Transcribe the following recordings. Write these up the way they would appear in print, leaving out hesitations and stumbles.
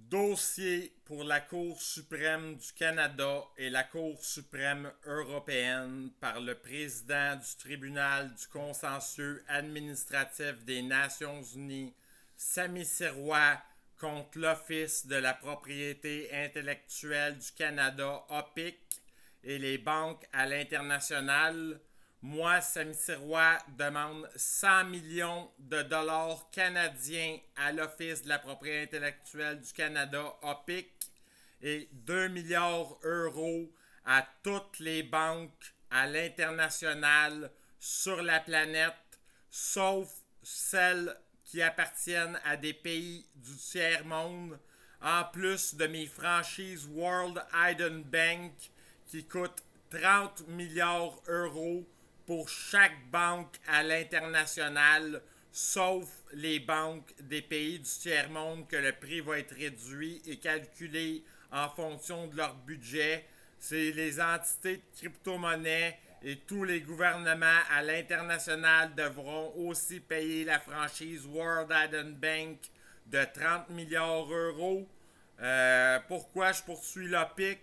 Dossier pour la Cour suprême du Canada et la Cour suprême européenne par le président du tribunal du consensus administratif des Nations unies, Sami Sirois, contre l'Office de la propriété intellectuelle du Canada, OPIC, et les banques à l'international. Moi, Sami Sirois demande 100 millions de dollars canadiens à l'Office de la propriété intellectuelle du Canada, OPIC, et 2 milliards d'euros à toutes les banques à l'international sur la planète, sauf celles qui appartiennent à des pays du tiers-monde, en plus de mes franchises World Hidden Bank qui coûtent 30 milliards d'euros pour chaque banque à l'international, sauf les banques des pays du tiers-monde que le prix va être réduit et calculé en fonction de leur budget. C'est les entités de crypto-monnaie et tous les gouvernements à l'international devront aussi payer la franchise World Hidden Bank de 30 milliards d'euros. Pourquoi je poursuis l'OPIC?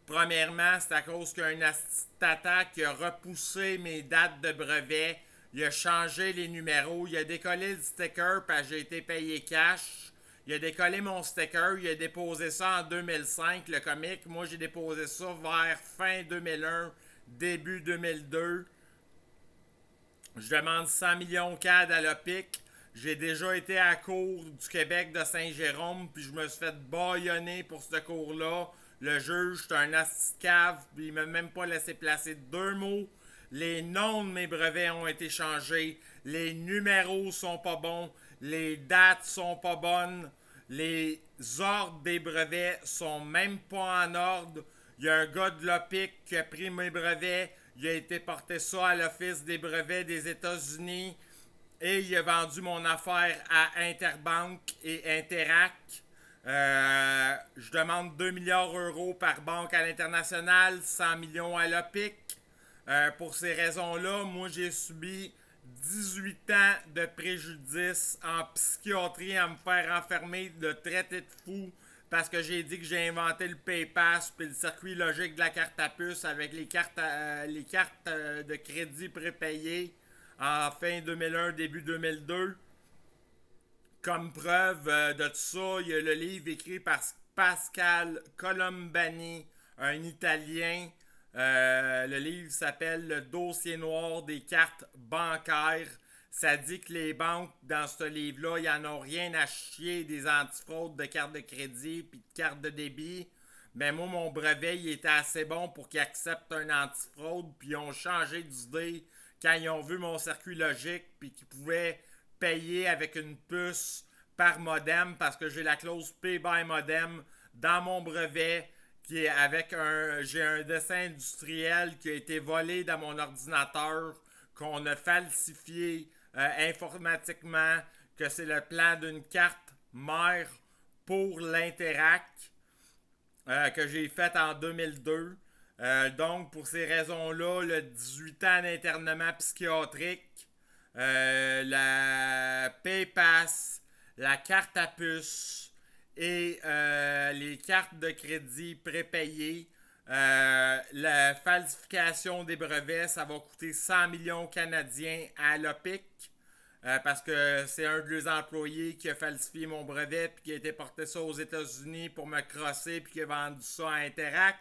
Premièrement, c'est à cause qu'il y a un attata qui a repoussé mes dates de brevet. Il a changé les numéros. Il a décollé le sticker parce que j'ai été payé cash. Il a décollé mon sticker. Il a déposé ça en 2005, le comic. Moi, j'ai déposé ça vers fin 2001, début 2002. Je demande 100 millions CAD à l'OPIC. J'ai déjà été à la cour du Québec de Saint-Jérôme, puis je me suis fait bâillonner pour ce cours-là. Le juge, c'est un asticave, puis il m'a même pas laissé placer deux mots. Les noms de mes brevets ont été changés. Les numéros sont pas bons. Les dates sont pas bonnes. Les ordres des brevets sont même pas en ordre. Il y a un gars de l'OPIC qui a pris mes brevets. Il a été porter ça à l'Office des brevets des États-Unis. Et il a vendu mon affaire à Interbank et Interac. Je demande 2 milliards d'euros par banque à l'international, 100 millions à l'OPIC. Pour ces raisons-là, moi j'ai subi 18 ans de préjudice en psychiatrie à me faire enfermer, de traiter de fou parce que j'ai dit que j'ai inventé le PayPass puis le circuit logique de la carte à puce avec les cartes de crédit prépayées en fin 2001, début 2002. Comme preuve de tout ça, il y a le livre écrit par Pascal Colombani, un Italien. Le livre s'appelle Le dossier noir des cartes bancaires. Ça dit que les banques, dans ce livre-là, ils n'en ont rien à chier des antifraudes de cartes de crédit puis de cartes de débit. Mais moi, mon brevet, il était assez bon pour qu'ils acceptent un antifraude, puis ils ont changé d'idée quand ils ont vu mon circuit logique, puis qu'ils pouvaient payer avec une puce par modem parce que j'ai la clause Pay by Modem dans mon brevet qui est avec j'ai un dessin industriel qui a été volé dans mon ordinateur qu'on a falsifié informatiquement, que c'est le plan d'une carte mère pour l'Interac que j'ai faite en 2002. Donc, pour ces raisons-là, le 18 ans d'internement psychiatrique, la PayPass, la carte à puce et les cartes de crédit prépayées. La falsification des brevets, ça va coûter 100 millions canadiens à l'OPIC. Parce que c'est un de leurs employés qui a falsifié mon brevet puis qui a été porté ça aux États-Unis pour me crosser puis qui a vendu ça à Interac.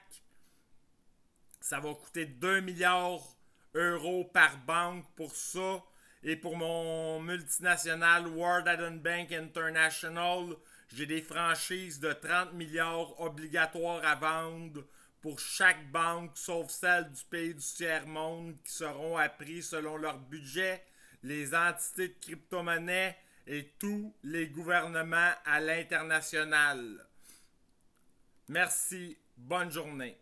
Ça va coûter 2 milliards d'euros par banque pour ça. Et pour mon multinational World Hidden Bank International, j'ai des franchises de 30 milliards obligatoires à vendre pour chaque banque, sauf celle du pays du tiers-monde, qui seront appris selon leur budget, les entités de crypto-monnaie et tous les gouvernements à l'international. Merci, bonne journée.